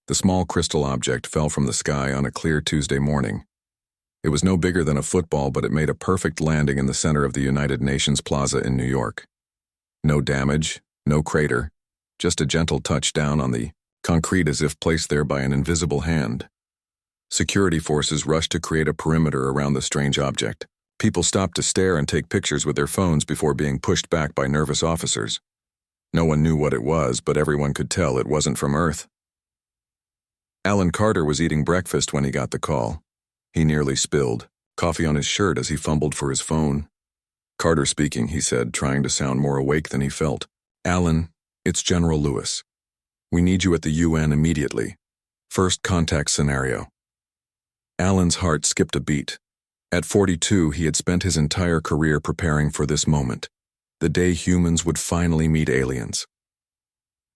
The small crystal object fell from the sky on a clear Tuesday morning. It was no bigger than a football, but it made a perfect landing in the center of the United Nations Plaza in New York. No damage, no crater, just a gentle touchdown on the concrete as if placed there by an invisible hand. Security forces rushed to create a perimeter around the strange object. People stopped to stare and take pictures with their phones before being pushed back by nervous officers. No one knew what it was, but everyone could tell it wasn't from Earth. Alan Carter was eating breakfast when he got the call. He nearly spilled coffee on his shirt as he fumbled for his phone. "Carter speaking," he said, trying to sound more awake than he felt. "Alan, it's General Lewis. We need you at the UN immediately. First contact scenario." Alan's heart skipped a beat. At 42, he had spent his entire career preparing for this moment, the day humans would finally meet aliens.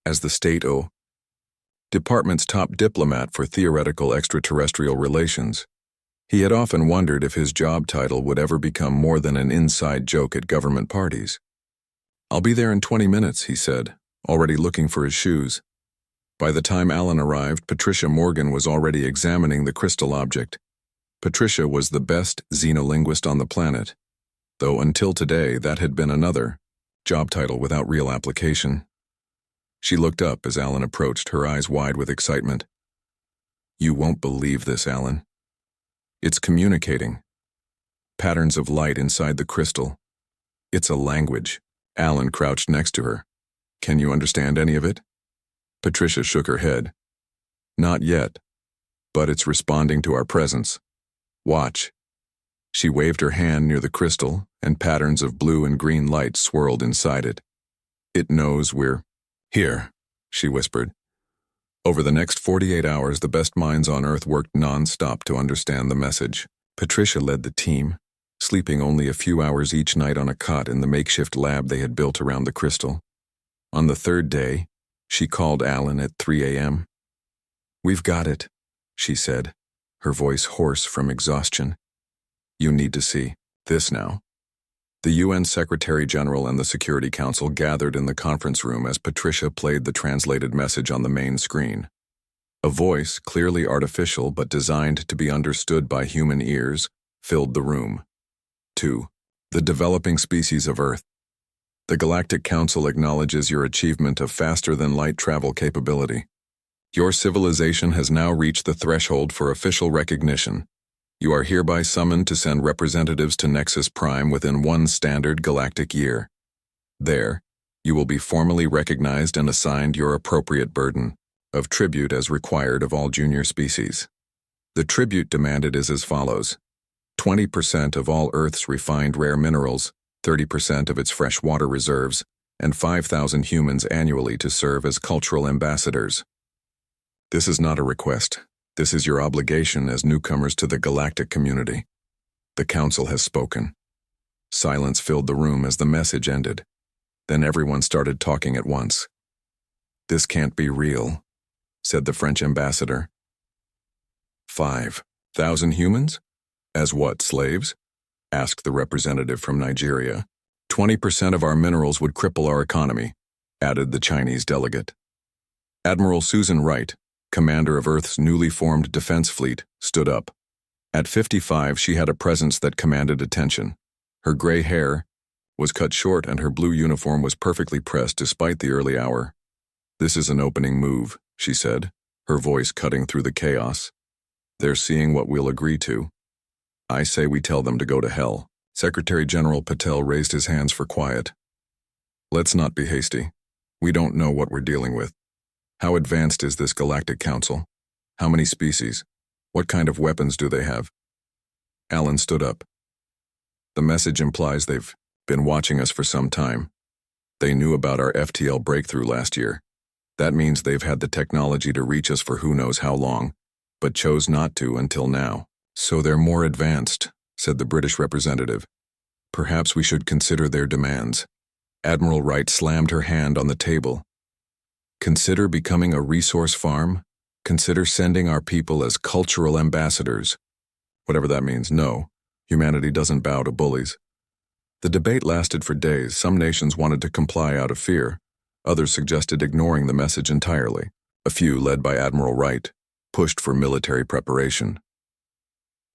As the State Department's top diplomat for theoretical extraterrestrial relations, he had often wondered if his job title would ever become more than an inside joke at government parties. "I'll be there in 20 minutes, he said, already looking for his shoes. By the time Alan arrived, Patricia Morgan was already examining the crystal object. Patricia was the best xenolinguist on the planet, though until today that had been another job title without real application. She looked up as Alan approached, her eyes wide with excitement. "You won't believe this, Alan. It's communicating. Patterns of light inside the crystal. It's a language." Alan crouched next to her. "Can you understand any of it?" Patricia shook her head. "Not yet, but it's responding to our presence. Watch." She waved her hand near the crystal, and patterns of blue and green light swirled inside it. "It knows we're here," she whispered. Over the next 48 hours, the best minds on Earth worked non-stop to understand the message. Patricia led the team, sleeping only a few hours each night on a cot in the makeshift lab they had built around the crystal. On the third day, she called Alan at 3 a.m. "We've got it," she said, her voice hoarse from exhaustion. "You need to see this now." The UN Secretary General and the Security Council gathered in the conference room as Patricia played the translated message on the main screen. A voice, clearly artificial but designed to be understood by human ears, filled the room. 2. The developing species of Earth. The Galactic Council acknowledges your achievement of faster-than-light travel capability. Your civilization has now reached the threshold for official recognition. You are hereby summoned to send representatives to Nexus Prime within 1 standard galactic year. There, you will be formally recognized and assigned your appropriate burden of tribute as required of all junior species. The tribute demanded is as follows: 20% of all Earth's refined rare minerals, 30% of its fresh water reserves, and 5,000 humans annually to serve as cultural ambassadors. This is not a request. This is your obligation as newcomers to the galactic community. The Council has spoken. Silence filled the room as the message ended. Then everyone started talking at once. "This can't be real," said the French ambassador. 5,000 humans? As what, slaves? Asked the representative from Nigeria. 20% of our minerals would cripple our economy, added the Chinese delegate. Admiral Susan Wright, commander of Earth's newly formed defense fleet, stood up. At 55, she had a presence that commanded attention. Her gray hair was cut short and her blue uniform was perfectly pressed despite the early hour. "This is an opening move," she said, her voice cutting through the chaos. "They're seeing what we'll agree to. I say we tell them to go to hell." Secretary General Patel raised his hands for quiet. "Let's not be hasty. We don't know what we're dealing with. How advanced is this Galactic Council? How many species? What kind of weapons do they have?" Alan stood up. "The message implies they've been watching us for some time. They knew about our FTL breakthrough last year. That means they've had the technology to reach us for who knows how long, but chose not to until now." "So they're more advanced," said the British representative. "Perhaps we should consider their demands." Admiral Wright slammed her hand on the table. "Consider becoming a resource farm? Consider sending our people as cultural ambassadors." Whatever that means, no. Humanity doesn't bow to bullies. The debate lasted for days. Some nations wanted to comply out of fear. Others suggested ignoring the message entirely. A few, led by Admiral Wright, pushed for military preparation.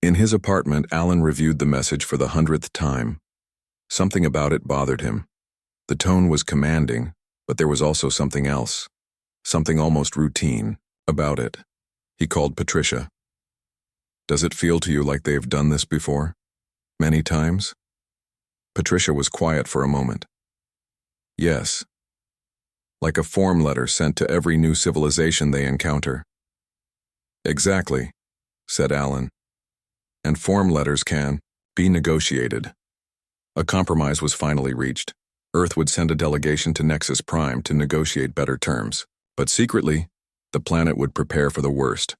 In his apartment, Alan reviewed the message for the 100th time. Something about it bothered him. The tone was commanding, but there was also something else, something almost routine, about it. He called Patricia. "Does it feel to you like they've done this before? Many times?" Patricia was quiet for a moment. "Yes. Like a form letter sent to every new civilization they encounter." "Exactly," said Alan. "And form letters can be negotiated." A compromise was finally reached. Earth would send a delegation to Nexus Prime to negotiate better terms, but secretly, the planet would prepare for the worst.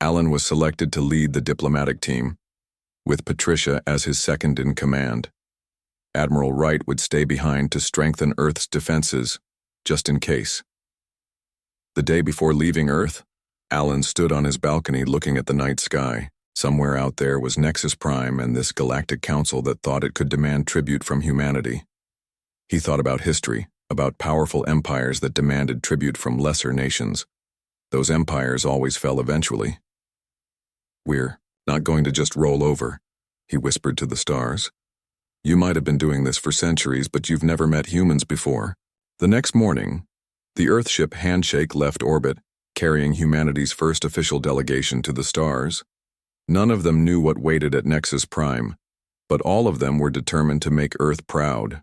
Alan was selected to lead the diplomatic team, with Patricia as his second-in-command. Admiral Wright would stay behind to strengthen Earth's defenses, just in case. The day before leaving Earth, Alan stood on his balcony looking at the night sky. Somewhere out there was Nexus Prime and this galactic council that thought it could demand tribute from humanity. He thought about history, about powerful empires that demanded tribute from lesser nations. Those empires always fell eventually. "We're not going to just roll over," he whispered to the stars. "You might have been doing this for centuries, but you've never met humans before." The next morning, the Earthship Handshake left orbit, carrying humanity's first official delegation to the stars. None of them knew what waited at Nexus Prime, but all of them were determined to make Earth proud.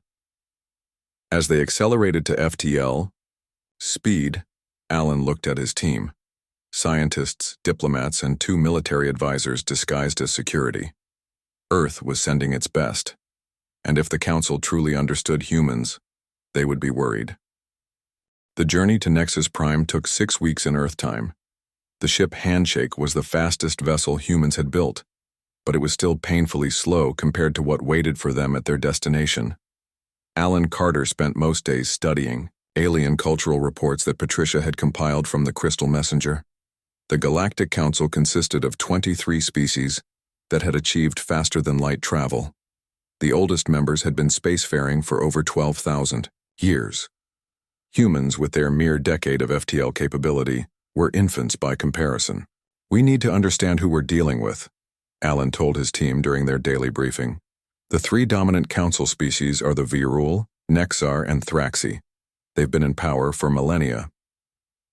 As they accelerated to FTL, speed, Alan looked at his team. Scientists, diplomats, and 2 military advisors disguised as security. Earth was sending its best, and if the Council truly understood humans, they would be worried. The journey to Nexus Prime took 6 weeks in Earth time. The ship Handshake was the fastest vessel humans had built, but it was still painfully slow compared to what waited for them at their destination. Alan Carter spent most days studying alien cultural reports that Patricia had compiled from the Crystal Messenger. The Galactic Council consisted of 23 species that had achieved faster-than-light travel. The oldest members had been spacefaring for over 12,000 years. Humans, with their mere decade of FTL capability, were infants by comparison. "We need to understand who we're dealing with," Alan told his team during their daily briefing. "The 3 dominant council species are the Virul, Nexar, and Thraxi. They've been in power for millennia."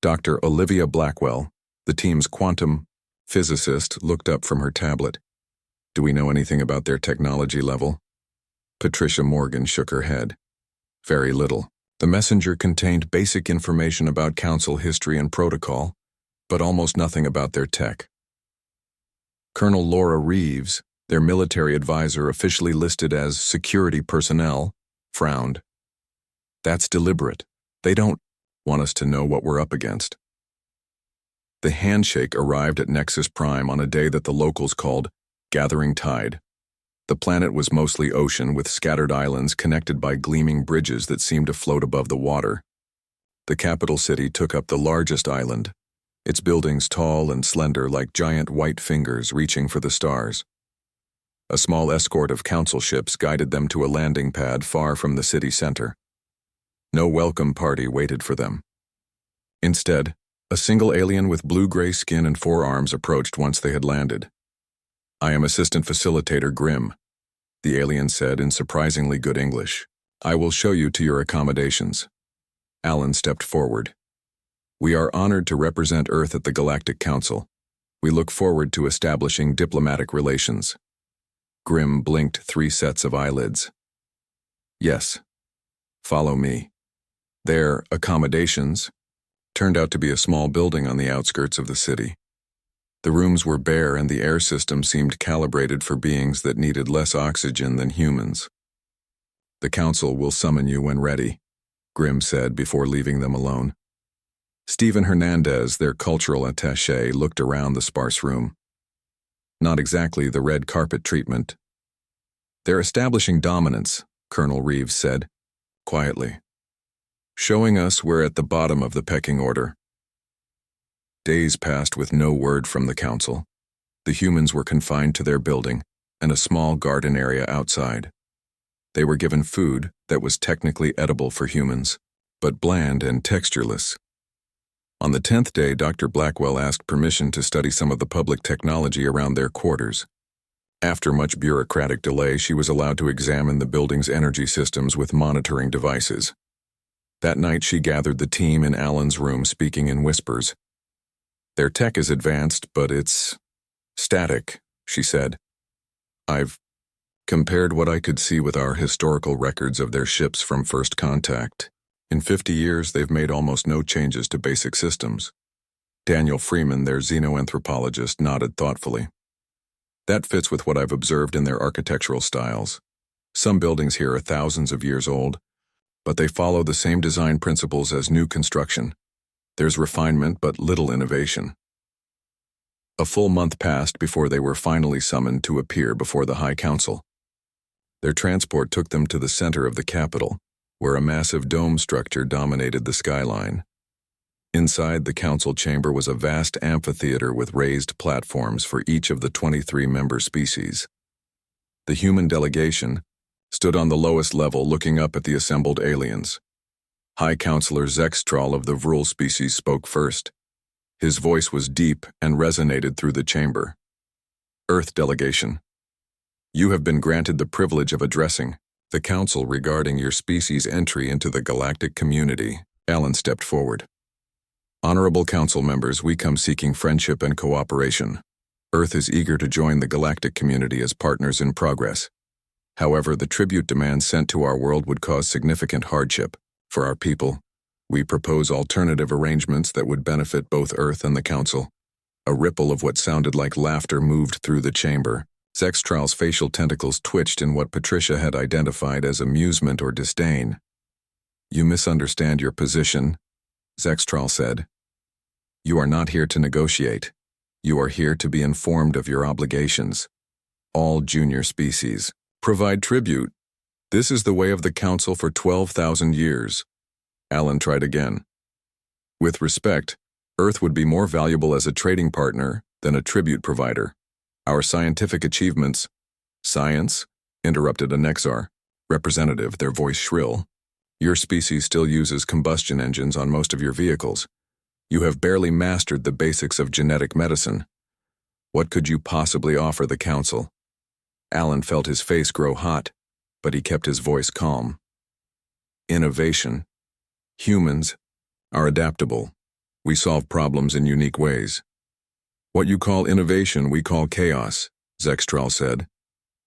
Dr. Olivia Blackwell, the team's quantum physicist, looked up from her tablet. "Do we know anything about their technology level?" Patricia Morgan shook her head. "Very little. The messenger contained basic information about council history and protocol, but almost nothing about their tech." Colonel Laura Reeves, their military advisor officially listed as security personnel, frowned. "That's deliberate. They don't want us to know what we're up against." The Handshake arrived at Nexus Prime on a day that the locals called Gathering Tide. The planet was mostly ocean with scattered islands connected by gleaming bridges that seemed to float above the water. The capital city took up the largest island, its buildings tall and slender like giant white fingers reaching for the stars. A small escort of council ships guided them to a landing pad far from the city center. No welcome party waited for them. Instead, a single alien with blue-gray skin and 4 arms approached once they had landed. "I am Assistant Facilitator Grimm," the alien said in surprisingly good English. "I will show you to your accommodations." Alan stepped forward. "We are honored to represent Earth at the Galactic Council. We look forward to establishing diplomatic relations." Grimm blinked 3 sets of eyelids. "Yes. Follow me." Their accommodations turned out to be a small building on the outskirts of the city. The rooms were bare and the air system seemed calibrated for beings that needed less oxygen than humans. "The council will summon you when ready," Grimm said before leaving them alone. Stephen Hernandez, their cultural attaché, looked around the sparse room. Not exactly the red carpet treatment. "They're establishing dominance," Colonel Reeves said, quietly. "Showing us we're at the bottom of the pecking order." Days passed with no word from the council. The humans were confined to their building and a small garden area outside. They were given food that was technically edible for humans, but bland and textureless. On the 10th day, Dr. Blackwell asked permission to study some of the public technology around their quarters. After much bureaucratic delay, she was allowed to examine the building's energy systems with monitoring devices. That night, she gathered the team in Alan's room, speaking in whispers. "Their tech is advanced, but it's static," she said. "I've compared what I could see with our historical records of their ships from first contact. In 50 years, they've made almost no changes to basic systems." Daniel Freeman, their xenoanthropologist, nodded thoughtfully. "That fits with what I've observed in their architectural styles. Some buildings here are thousands of years old, but they follow the same design principles as new construction. There's refinement but little innovation." A full month passed before they were finally summoned to appear before the High Council. Their transport took them to the center of the capital, where a massive dome structure dominated the skyline. Inside the council chamber was a vast amphitheater with raised platforms for each of the 23 member species. The human delegation stood on the lowest level, looking up at the assembled aliens. High Counselor Zextral of the Vrul species spoke first. His voice was deep and resonated through the chamber. "Earth delegation, you have been granted the privilege of addressing the council regarding your species' entry into the galactic community." Alan stepped forward. "Honorable council members, we come seeking friendship and cooperation. Earth is eager to join the galactic community as partners in progress. However, the tribute demands sent to our world would cause significant hardship. For our people, we propose alternative arrangements that would benefit both Earth and the council." A ripple of what sounded like laughter moved through the chamber. Zextral's facial tentacles twitched in what Patricia had identified as amusement or disdain. "You misunderstand your position," Zextral said. "You are not here to negotiate. You are here to be informed of your obligations. All junior species provide tribute. This is the way of the council for 12,000 years. Alan tried again. "With respect, Earth would be more valuable as a trading partner than a tribute provider. Our scientific achievements—" "Science?" interrupted a Nexar representative, their voice shrill. "Your species still uses combustion engines on most of your vehicles. You have barely mastered the basics of genetic medicine. What could you possibly offer the council?" Alan felt his face grow hot, but he kept his voice calm. "Innovation. Humans are adaptable. We solve problems in unique ways. What you call innovation, we call chaos," Zextral said.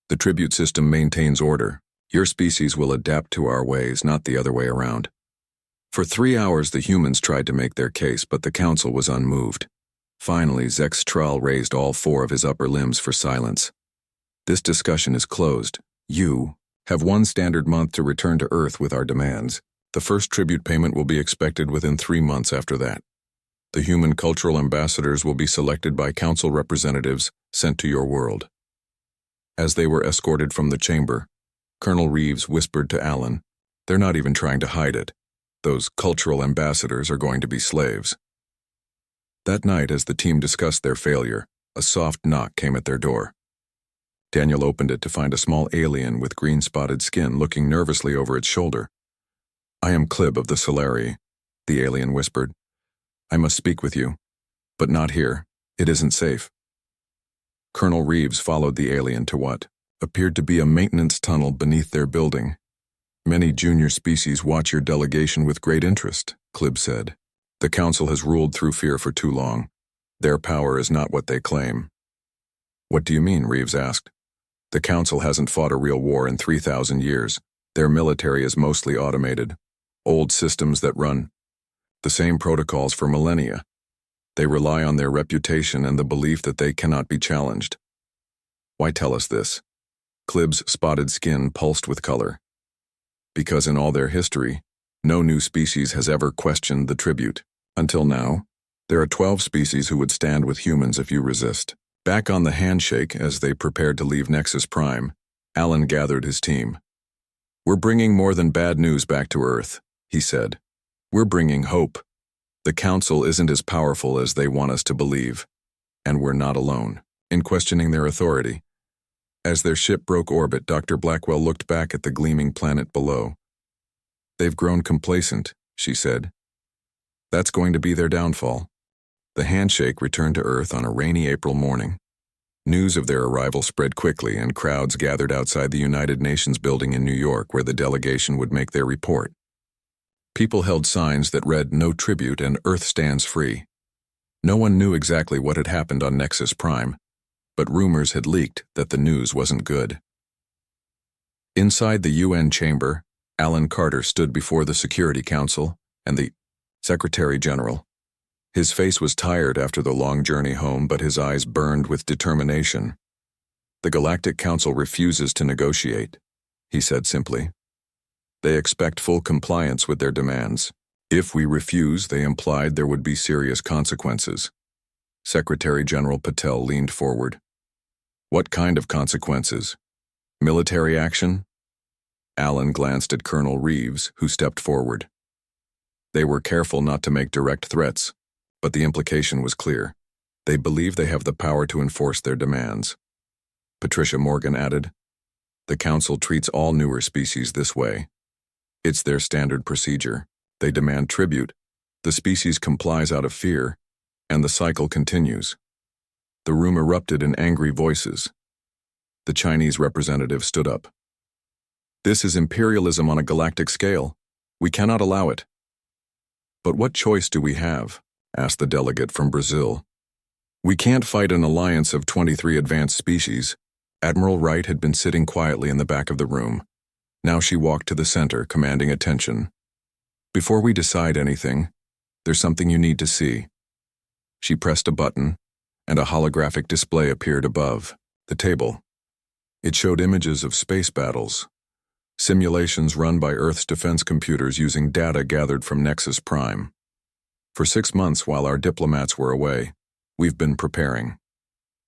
"The tribute system maintains order. Your species will adapt to our ways, not the other way around." For 3 hours, the humans tried to make their case, but the council was unmoved. Finally, Zextral raised all 4 of his upper limbs for silence. "This discussion is closed. You have 1 standard month to return to Earth with our demands. The first tribute payment will be expected within 3 months after that. The human cultural ambassadors will be selected by council representatives sent to your world." As they were escorted from the chamber, Colonel Reeves whispered to Alan, "They're not even trying to hide it. Those cultural ambassadors are going to be slaves." That night, as the team discussed their failure, a soft knock came at their door. Daniel opened it to find a small alien with green-spotted skin looking nervously over its shoulder. "I am Clib of the Solari," the alien whispered. "I must speak with you, but not here. It isn't safe." Colonel Reeves followed the alien to what appeared to be a maintenance tunnel beneath their building. "Many junior species watch your delegation with great interest," Clib said. "The council has ruled through fear for too long. Their power is not what they claim." "What do you mean?" Reeves asked. "The council hasn't fought a real war in 3,000 years. Their military is mostly automated. Old systems that run the same protocols for millennia. They rely on their reputation and the belief that they cannot be challenged." "Why tell us this?" Clib's spotted skin pulsed with color. "Because in all their history, no new species has ever questioned the tribute. Until now, there are 12 species who would stand with humans if you resist." Back on the handshake, as they prepared to leave Nexus Prime, Alan gathered his team. "We're bringing more than bad news back to Earth," he said. "We're bringing hope. The council isn't as powerful as they want us to believe, and we're not alone in questioning their authority." As their ship broke orbit, Dr. Blackwell looked back at the gleaming planet below. "They've grown complacent," she said. That's going to be their downfall. The handshake returned to Earth on a rainy April morning. News of their arrival spread quickly, and crowds gathered outside the United Nations building in New York where the delegation would make their report. People held signs that read "No Tribute" and "Earth Stands Free." No one knew exactly what had happened on Nexus Prime, but rumors had leaked that the news wasn't good. Inside the UN chamber, Alan Carter stood before the Security Council and the Secretary General. His face was tired after the long journey home, but his eyes burned with determination. "The Galactic Council refuses to negotiate," he said simply. "They expect full compliance with their demands. If we refuse," they implied, "there would be serious consequences." Secretary General Patel leaned forward. "What kind of consequences? Military action?" Alan glanced at Colonel Reeves, who stepped forward. They were careful not to make direct threats, but the implication was clear. They believe they have the power to enforce their demands. Patricia Morgan added, "The Council treats all newer species this way. It's their standard procedure. They demand tribute, the species complies out of fear, and the cycle continues." The room erupted in angry voices. The Chinese representative stood up. "This is imperialism on a galactic scale. We cannot allow it." "But what choice do we have?" asked the delegate from Brazil. "We can't fight an alliance of 23 advanced species." Admiral Wright had been sitting quietly in the back of the room. Now she walked to the center, commanding attention. "Before we decide anything, there's something you need to see." She pressed a button, and a holographic display appeared above the table. It showed images of space battles, simulations run by Earth's defense computers using data gathered from Nexus Prime. "For 6 months while our diplomats were away, we've been preparing.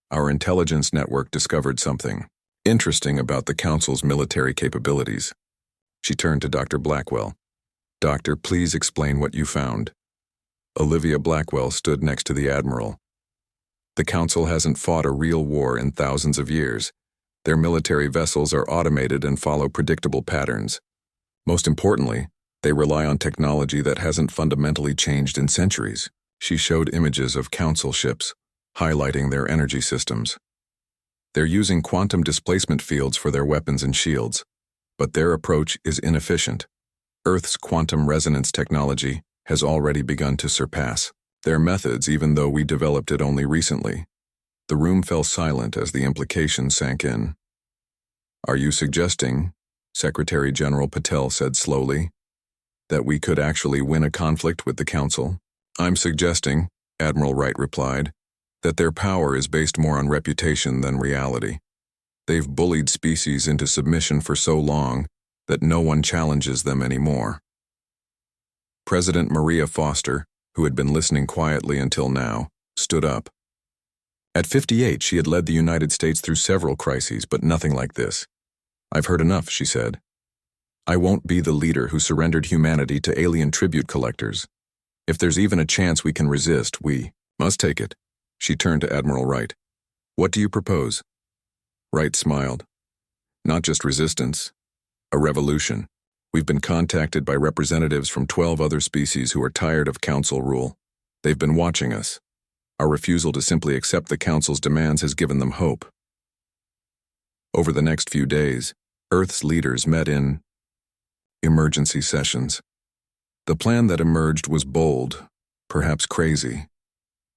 Our intelligence network discovered something interesting about the Council's military capabilities." She turned to Dr. Blackwell. "Doctor, please explain what you found." Olivia Blackwell stood next to the Admiral. "The Council hasn't fought a real war in thousands of years. Their military vessels are automated and follow predictable patterns. Most importantly, they rely on technology that hasn't fundamentally changed in centuries." She showed images of Council ships, highlighting their energy systems. "They're using quantum displacement fields for their weapons and shields, but their approach is inefficient. Earth's quantum resonance technology has already begun to surpass their methods, even though we developed it only recently." The room fell silent as the implications sank in. "Are you suggesting," Secretary General Patel said slowly, "that we could actually win a conflict with the Council?" "I'm suggesting," Admiral Wright replied, "that their power is based more on reputation than reality. They've bullied species into submission for so long that no one challenges them anymore." President Maria Foster, who had been listening quietly until now, stood up. At 58, she had led the United States through several crises, but nothing like this. "I've heard enough," she said. "I won't be the leader who surrendered humanity to alien tribute collectors. If there's even a chance we can resist, we must take it." She turned to Admiral Wright. "What do you propose?" Wright smiled. "Not just resistance, a revolution. We've been contacted by representatives from 12 other species who are tired of Council rule. They've been watching us. Our refusal to simply accept the Council's demands has given them hope." Over the next few days, Earth's leaders met in emergency sessions. The plan that emerged was bold, perhaps crazy.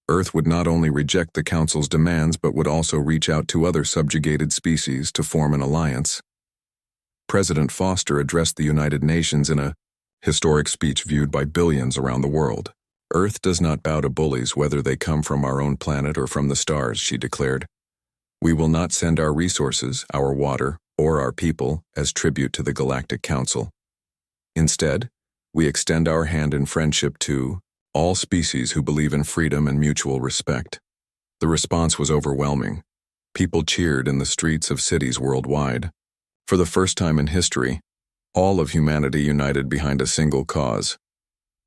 Earth would not only reject the Council's demands but would also reach out to other subjugated species to form an alliance. President Foster addressed the United Nations in a historic speech viewed by billions around the world. "Earth does not bow to bullies whether they come from our own planet or from the stars," she declared. "We will not send our resources, our water, or our people as tribute to the Galactic Council. Instead, we extend our hand in friendship to all species who believe in freedom and mutual respect." The response was overwhelming. People cheered in the streets of cities worldwide. For the first time in history, all of humanity united behind a single cause.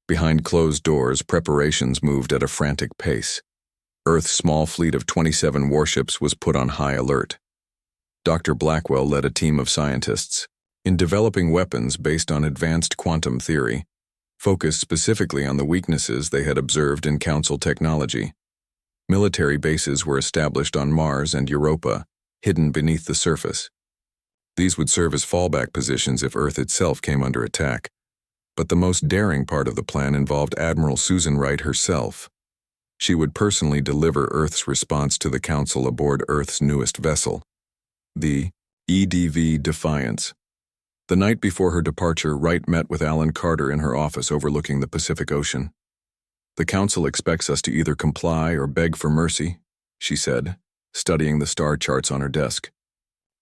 Behind closed doors, preparations moved at a frantic pace. Earth's small fleet of 27 warships was put on high alert. Dr. Blackwell led a team of scientists in developing weapons based on advanced quantum theory. focused specifically on the weaknesses they had observed in Council technology. Military bases were established on Mars and Europa, hidden beneath the surface. These would serve as fallback positions if Earth itself came under attack. But the most daring part of the plan involved Admiral Susan Wright herself. She would personally deliver Earth's response to the Council aboard Earth's newest vessel, the EDV Defiance. The night before her departure, Wright met with Alan Carter in her office overlooking the Pacific Ocean. "The Council expects us to either comply or beg for mercy," she said, studying the star charts on her desk.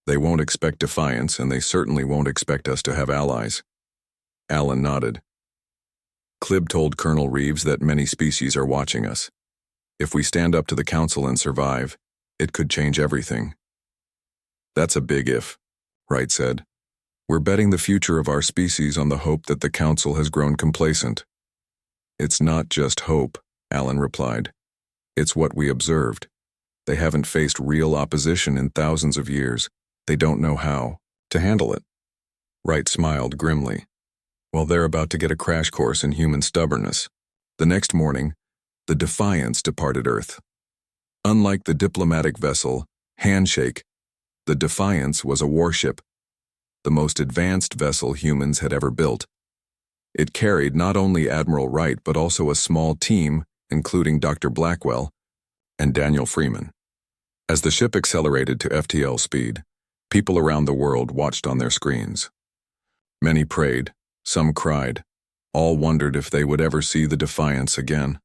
"They won't expect defiance, and they certainly won't expect us to have allies." Alan nodded. "Clibb told Colonel Reeves that many species are watching us. If we stand up to the Council and survive, it could change everything." "That's a big if," Wright said. "We're betting the future of our species on the hope that the Council has grown complacent." "It's not just hope," Alan replied. "It's what we observed. They haven't faced real opposition in thousands of years. They don't know how to handle it." Wright smiled grimly. "Well, they're about to get a crash course in human stubbornness." The next morning, the Defiance departed Earth. Unlike the diplomatic vessel, Handshake, the Defiance was a warship, the most advanced vessel humans had ever built. It carried not only Admiral Wright but also a small team, including Dr. Blackwell and Daniel Freeman. As the ship accelerated to FTL speed, people around the world watched on their screens. Many prayed, some cried, all wondered if they would ever see the Defiance again.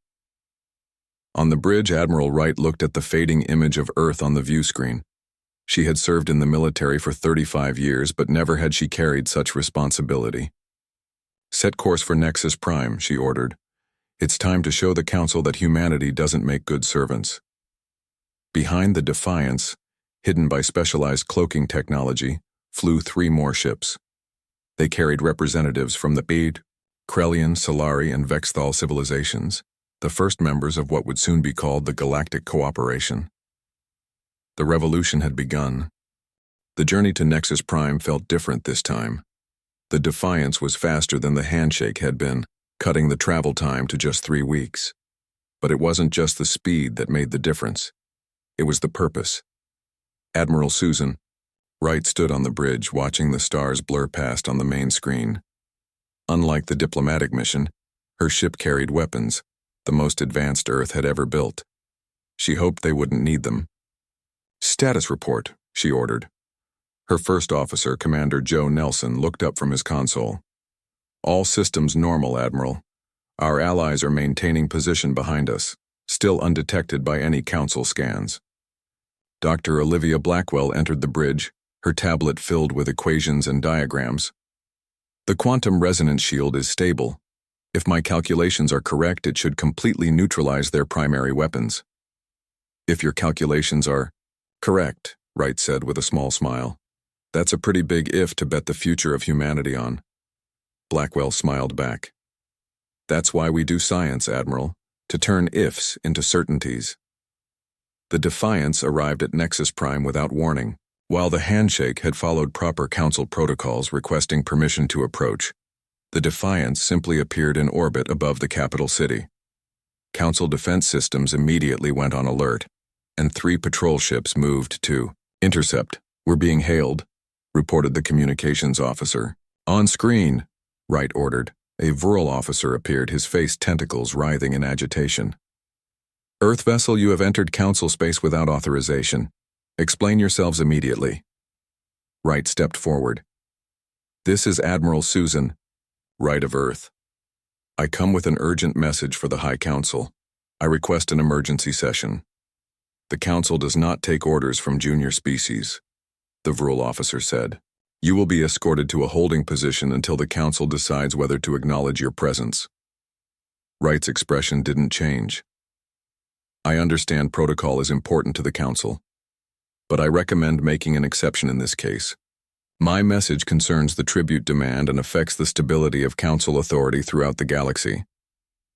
On the bridge, Admiral Wright looked at the fading image of Earth on the view screen. She had served in the military for 35 years, but never had she carried such responsibility. "Set course for Nexus Prime," she ordered. "It's time to show the Council that humanity doesn't make good servants." Behind the Defiance, hidden by specialized cloaking technology, flew 3 more ships. They carried representatives from the Bede, Krellian, Solari, and Vexthal civilizations, the first members of what would soon be called the Galactic Cooperation. The revolution had begun. The journey to Nexus Prime felt different this time. The Defiance was faster than the Handshake had been, cutting the travel time to just 3 weeks. But it wasn't just the speed that made the difference. It was the purpose. Admiral Susan Wright stood on the bridge, watching the stars blur past on the main screen. Unlike the diplomatic mission, her ship carried weapons, the most advanced Earth had ever built. She hoped they wouldn't need them. "Status report," she ordered. Her first officer, Commander Joe Nelson, looked up from his console. "All systems normal, Admiral. Our allies are maintaining position behind us, still undetected by any Council scans." Dr. Olivia Blackwell entered the bridge, her tablet filled with equations and diagrams. "The quantum resonance shield is stable. If my calculations are correct, it should completely neutralize their primary weapons." "If your calculations are correct," Wright said with a small smile. "That's a pretty big if to bet the future of humanity on." Blackwell smiled back. "That's why we do science, Admiral, to turn ifs into certainties." The Defiance arrived at Nexus Prime without warning. While the Handshake had followed proper Council protocols requesting permission to approach, the Defiance simply appeared in orbit above the capital city. Council defense systems immediately went on alert, and 3 patrol ships moved to intercept. "We're being hailed," reported the communications officer. "On screen," Wright ordered. A Vril officer appeared, his face tentacles writhing in agitation. "Earth vessel, you have entered Council space without authorization. Explain yourselves immediately." Wright stepped forward. "This is Admiral Susan Wright of Earth. I come with an urgent message for the High Council. I request an emergency session. The Council does not take orders from junior species," the Vril officer said. "You will be escorted to a holding position until the Council decides whether to acknowledge your presence." Wright's expression didn't change. "I understand protocol is important to the Council, but I recommend making an exception in this case. My message concerns the tribute demand and affects the stability of Council authority throughout the galaxy."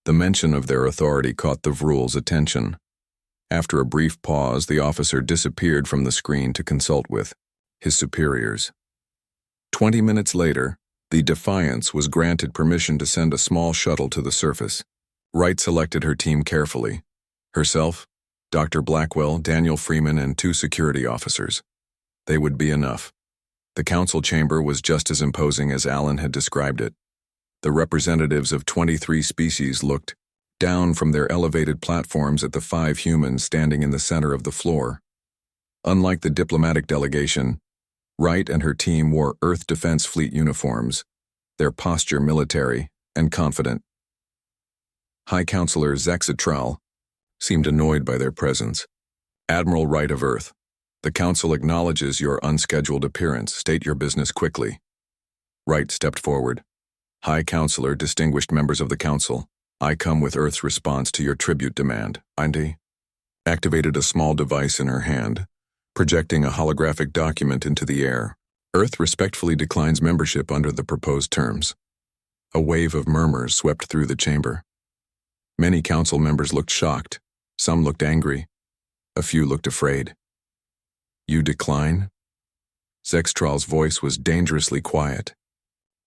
The mention of their authority caught the Vril's attention. After a brief pause, the officer disappeared from the screen to consult with his superiors. 20 minutes later, The Defiance was granted permission to send a small shuttle to the surface. Wright selected her team carefully. Herself, Dr. Blackwell, Daniel Freeman, and 2 security officers. They would be enough. The council chamber was just as imposing as Alan had described it. The representatives of 23 species looked down from their elevated platforms at the 5 humans standing in the center of the floor. Unlike the diplomatic delegation, Wright and her team wore Earth Defense Fleet uniforms, their posture military and confident. High Counselor Zexatral seemed annoyed by their presence. Admiral Wright of Earth, the Council acknowledges your unscheduled appearance. State your business quickly. Wright stepped forward. High Counselor, distinguished members of the Council, I come with Earth's response to your tribute demand. Andy activated a small device in her hand, projecting a holographic document into the air. Earth respectfully declines membership under the proposed terms. A wave of murmurs swept through the chamber. Many council members looked shocked. Some looked angry. A few looked afraid. You decline? Zextral's voice was dangerously quiet.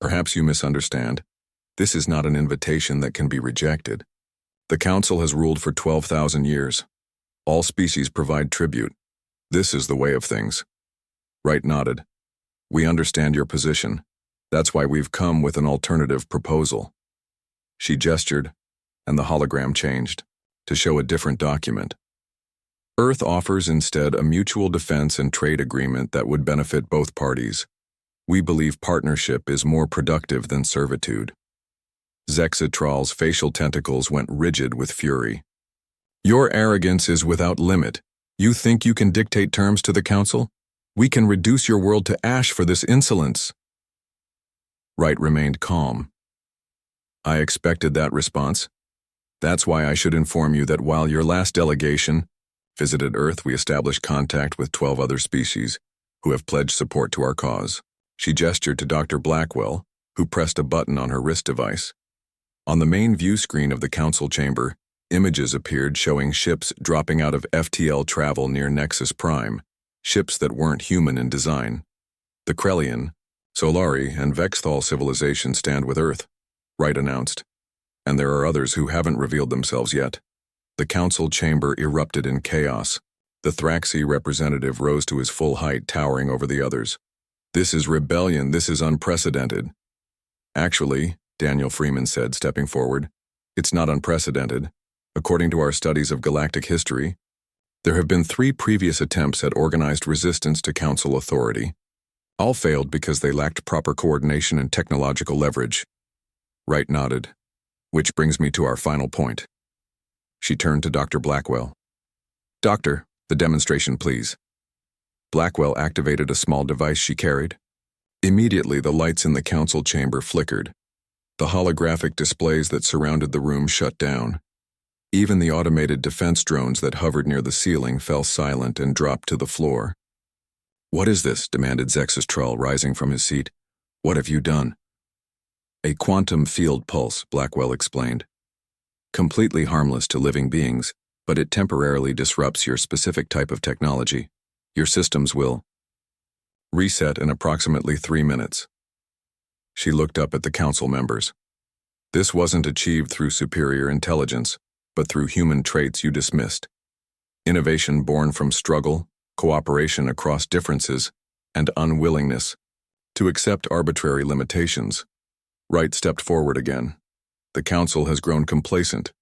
Perhaps you misunderstand. This is not an invitation that can be rejected. The council has ruled for 12,000 years. All species provide tribute. This is the way of things. Wright nodded. We understand your position. That's why we've come with an alternative proposal. She gestured, and the hologram changed to show a different document. Earth offers instead a mutual defense and trade agreement that would benefit both parties. We believe partnership is more productive than servitude. Zexatral's facial tentacles went rigid with fury. Your arrogance is without limit. You think you can dictate terms to the council? We can reduce your world to ash for this insolence. Wright remained calm. I expected that response. That's why I should inform you that while your last delegation visited Earth, we established contact with 12 other species who have pledged support to our cause. She gestured to Dr. Blackwell, who pressed a button on her wrist device. On the main view screen of the council chamber, images appeared showing ships dropping out of FTL travel near Nexus Prime, ships that weren't human in design. The Krellian, Solari, and Vexthal civilizations stand with Earth, Wright announced. And there are others who haven't revealed themselves yet. The council chamber erupted in chaos. The Thraxi representative rose to his full height, towering over the others. This is rebellion. This is unprecedented. Actually, Daniel Freeman said, stepping forward, it's not unprecedented. According to our studies of galactic history, there have been 3 previous attempts at organized resistance to council authority. All failed because they lacked proper coordination and technological leverage. Wright nodded. Which brings me to our final point. She turned to Dr. Blackwell. Doctor, the demonstration, please. Blackwell activated a small device she carried. Immediately, the lights in the council chamber flickered. The holographic displays that surrounded the room shut down. Even the automated defense drones that hovered near the ceiling fell silent and dropped to the floor. What is this? Demanded Zexastral, rising from his seat. What have you done? A quantum field pulse, Blackwell explained. Completely harmless to living beings, but it temporarily disrupts your specific type of technology. Your systems will reset in approximately 3 minutes. She looked up at the council members. This wasn't achieved through superior intelligence, but through human traits you dismissed. Innovation born from struggle, cooperation across differences, and unwillingness to accept arbitrary limitations. Wright stepped forward again. The council has grown complacent.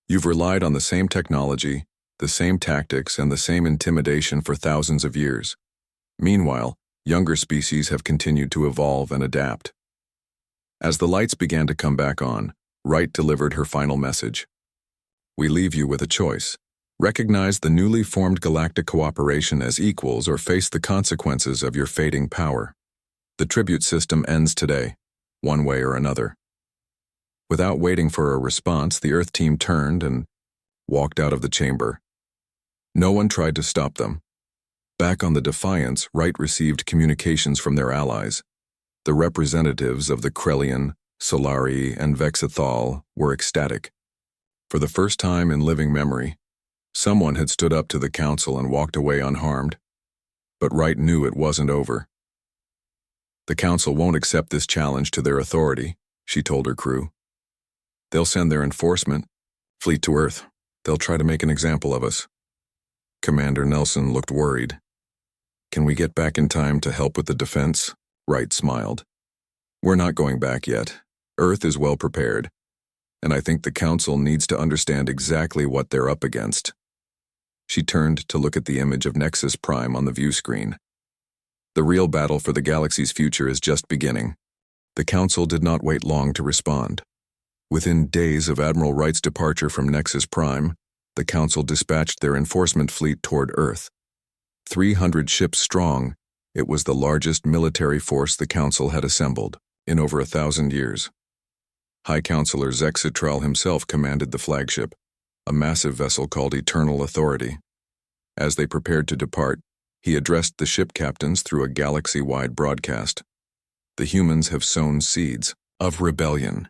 You've relied on the same technology, the same tactics, and the same intimidation for thousands of years. Meanwhile, younger species have continued to evolve and adapt. As the lights began to come back on, Wright delivered her final message. We leave you with a choice. Recognize the newly formed galactic cooperation as equals or face the consequences of your fading power. The tribute system ends today, one way or another. Without waiting for a response, the Earth team turned and walked out of the chamber. No one tried to stop them. Back on the Defiance, Wright received communications from their allies. The representatives of the Krellian, Solari, and Vexathal were ecstatic. For the first time in living memory, someone had stood up to the council and walked away unharmed. But Wright knew it wasn't over. The Council won't accept this challenge to their authority, she told her crew. They'll send their enforcement fleet to Earth. They'll try to make an example of us. Commander Nelson looked worried. Can we get back in time to help with the defense? Wright smiled. We're not going back yet. Earth is well prepared, and I think the Council needs to understand exactly what they're up against. She turned to look at the image of Nexus Prime on the view screen. The real battle for the galaxy's future is just beginning. The Council did not wait long to respond. Within days of Admiral Wright's departure from Nexus Prime, the Council dispatched their enforcement fleet toward Earth. 300 ships strong, it was the largest military force the Council had assembled in over 1,000 years. High Counselor Zexitral himself commanded the flagship, a massive vessel called Eternal Authority. As they prepared to depart, he addressed the ship captains through a galaxy-wide broadcast. The humans have sown seeds of rebellion.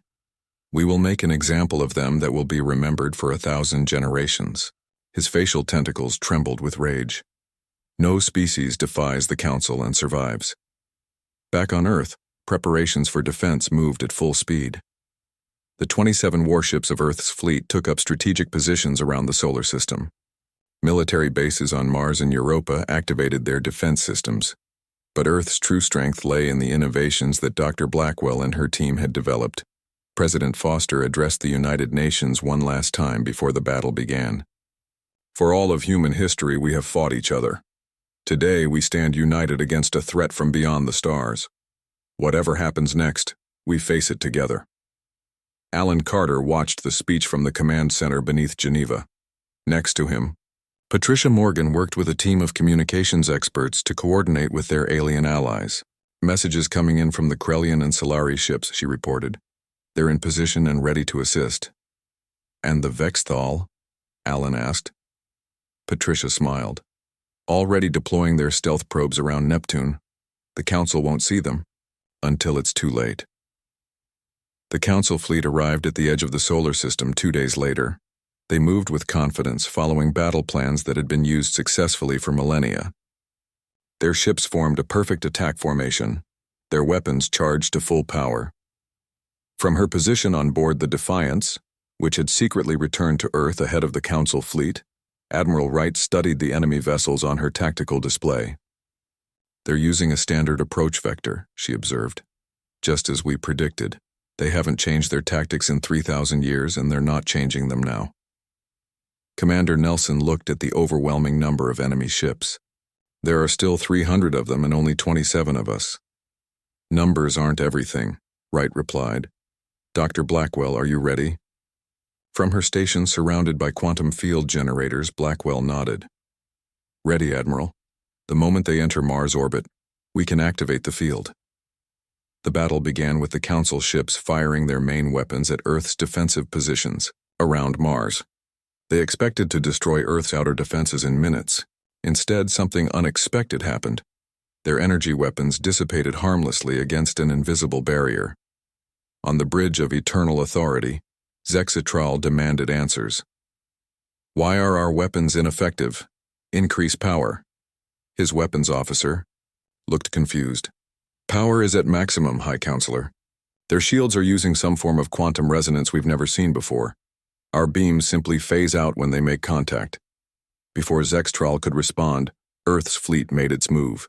We will make an example of them that will be remembered for 1,000 generations. His facial tentacles trembled with rage. No species defies the Council and survives. Back on Earth, preparations for defense moved at full speed. The 27 warships of Earth's fleet took up strategic positions around the solar system. Military bases on Mars and Europa activated their defense systems. But Earth's true strength lay in the innovations that Dr. Blackwell and her team had developed. President Foster addressed the United Nations one last time before the battle began. For all of human history, we have fought each other. Today, we stand united against a threat from beyond the stars. Whatever happens next, we face it together. Alan Carter watched the speech from the command center beneath Geneva. Next to him, Patricia Morgan worked with a team of communications experts to coordinate with their alien allies. Messages coming in from the Krellian and Solari ships, she reported. They're in position and ready to assist. And the Vexthal? Alan asked. Patricia smiled. Already deploying their stealth probes around Neptune. The Council won't see them until it's too late. The Council fleet arrived at the edge of the solar system 2 days later. They moved with confidence, following battle plans that had been used successfully for millennia. Their ships formed a perfect attack formation, their weapons charged to full power. From her position on board the Defiance, which had secretly returned to Earth ahead of the Council fleet, Admiral Wright studied the enemy vessels on her tactical display. They're using a standard approach vector, she observed. Just as we predicted. They haven't changed their tactics in 3,000 years, and they're not changing them now. Commander Nelson looked at the overwhelming number of enemy ships. There are still 300 of them and only 27 of us. Numbers aren't everything, Wright replied. Dr. Blackwell, are you ready? From her station surrounded by quantum field generators, Blackwell nodded. Ready, Admiral. The moment they enter Mars orbit, we can activate the field. The battle began with the Council ships firing their main weapons at Earth's defensive positions around Mars. They expected to destroy Earth's outer defenses in minutes. Instead, something unexpected happened. Their energy weapons dissipated harmlessly against an invisible barrier. On the bridge of Eternal Authority, Zexitral demanded answers. Why are our weapons ineffective? Increase power. His weapons officer looked confused. Power is at maximum, High Counselor. Their shields are using some form of quantum resonance we've never seen before. Our beams simply phase out when they make contact. Before Zextral could respond, Earth's fleet made its move.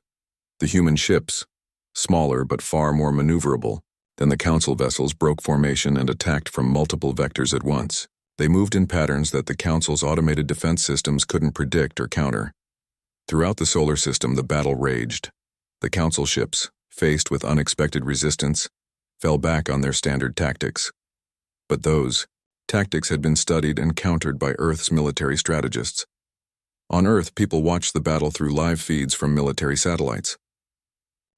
The human ships, smaller but far more maneuverable than the Council vessels, broke formation and attacked from multiple vectors at once. They moved in patterns that the Council's automated defense systems couldn't predict or counter. Throughout the solar system, the battle raged. The Council ships, faced with unexpected resistance, fell back on their standard tactics. But those tactics had been studied and countered by Earth's military strategists. On Earth, people watched the battle through live feeds from military satellites.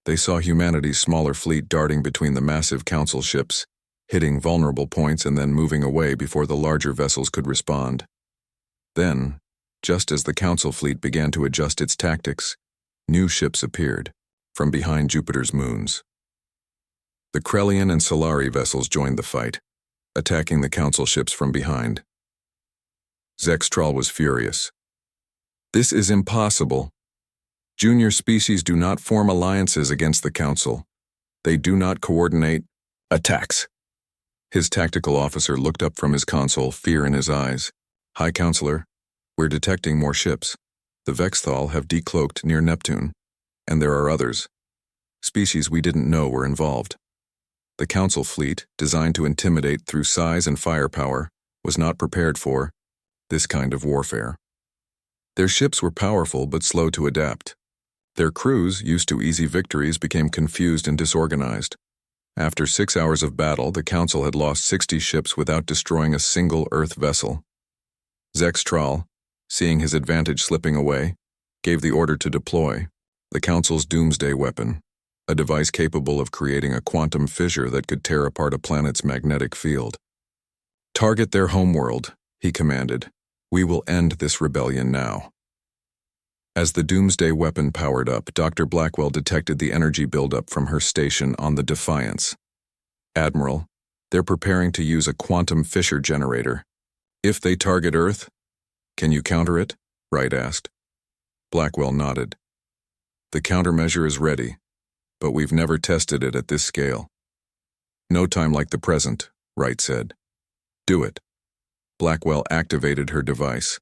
They saw humanity's smaller fleet darting between the massive Council ships, hitting vulnerable points and then moving away before the larger vessels could respond. Then, just as the Council fleet began to adjust its tactics, new ships appeared from behind Jupiter's moons. The Krellian and Solari vessels joined the fight, attacking the Council ships from behind. Zextral was furious. This is impossible. Junior species do not form alliances against the Council. They do not coordinate attacks. His tactical officer looked up from his console, fear in his eyes. High Counselor, we're detecting more ships. The Vexthal have decloaked near Neptune, and there are others. Species we didn't know were involved. The Council fleet, designed to intimidate through size and firepower, was not prepared for this kind of warfare. Their ships were powerful but slow to adapt. Their crews, used to easy victories, became confused and disorganized. After 6 hours of battle, the Council had lost 60 ships without destroying a single Earth vessel. Zextral, seeing his advantage slipping away, gave the order to deploy the Council's doomsday weapon, a device capable of creating a quantum fissure that could tear apart a planet's magnetic field. Target their homeworld, he commanded. We will end this rebellion now. As the doomsday weapon powered up, Dr. Blackwell detected the energy buildup from her station on the Defiance. Admiral, they're preparing to use a quantum fissure generator. If they target Earth, can you counter it? Wright asked. Blackwell nodded. The countermeasure is ready, but we've never tested it at this scale. No time like the present, Wright said. Do it. Blackwell activated her device.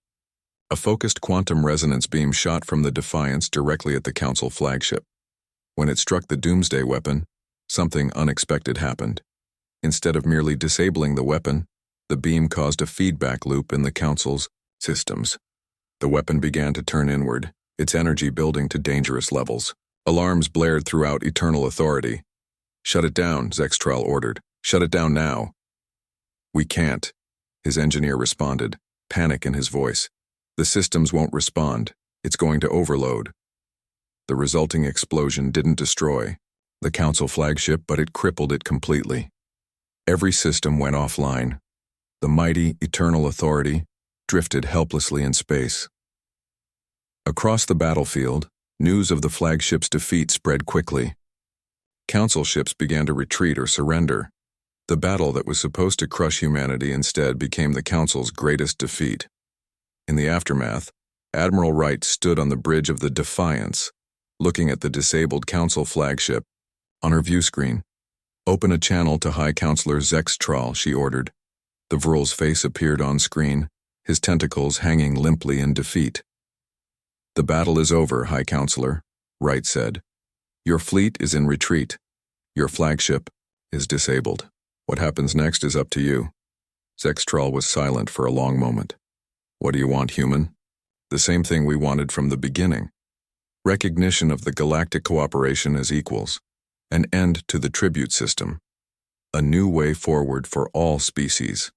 A focused quantum resonance beam shot from the Defiance directly at the Council flagship. When it struck the doomsday weapon, something unexpected happened. Instead of merely disabling the weapon, the beam caused a feedback loop in the Council's systems. The weapon began to turn inward, its energy building to dangerous levels. Alarms blared throughout Eternal Authority. Shut it down, Zextral ordered. Shut it down now. We can't, his engineer responded, panic in his voice. The systems won't respond. It's going to overload. The resulting explosion didn't destroy the Council flagship, but it crippled it completely. Every system went offline. The mighty Eternal Authority drifted helplessly in space. Across the battlefield, news of the flagship's defeat spread quickly. Council ships began to retreat or surrender. The battle that was supposed to crush humanity instead became the Council's greatest defeat. In the aftermath, Admiral Wright stood on the bridge of the Defiance, looking at the disabled Council flagship. On her view screen, open a channel to High Counselor Zextral, she ordered. The Vrul's face appeared on screen, his tentacles hanging limply in defeat. The battle is over, High Counselor, Wright said. Your fleet is in retreat. Your flagship is disabled. What happens next is up to you. Zextral was silent for a long moment. What do you want, human? The same thing we wanted from the beginning. Recognition of the galactic cooperation as equals. An end to the tribute system. A new way forward for all species.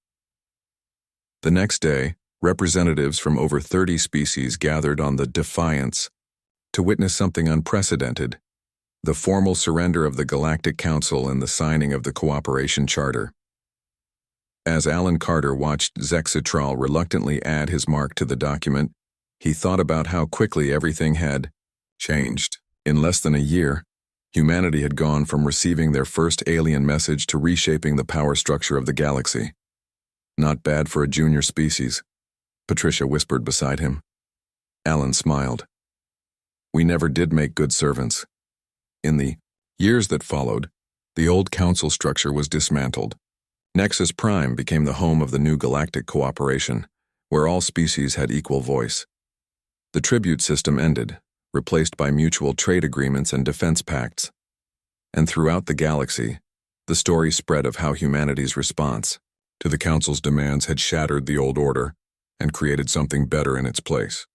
The next day, representatives from over 30 species gathered on the Defiance to witness something unprecedented, the formal surrender of the Galactic Council and the signing of the Cooperation Charter. As Alan Carter watched Zextral reluctantly add his mark to the document, he thought about how quickly everything had changed. In less than a year, humanity had gone from receiving their first alien message to reshaping the power structure of the galaxy. Not bad for a junior species, Patricia whispered beside him. Alan smiled. We never did make good servants. In the years that followed, the old council structure was dismantled. Nexus Prime became the home of the new galactic cooperation, where all species had equal voice. The tribute system ended, replaced by mutual trade agreements and defense pacts. And throughout the galaxy, the story spread of how humanity's response to the Council's demands had shattered the old order and created something better in its place.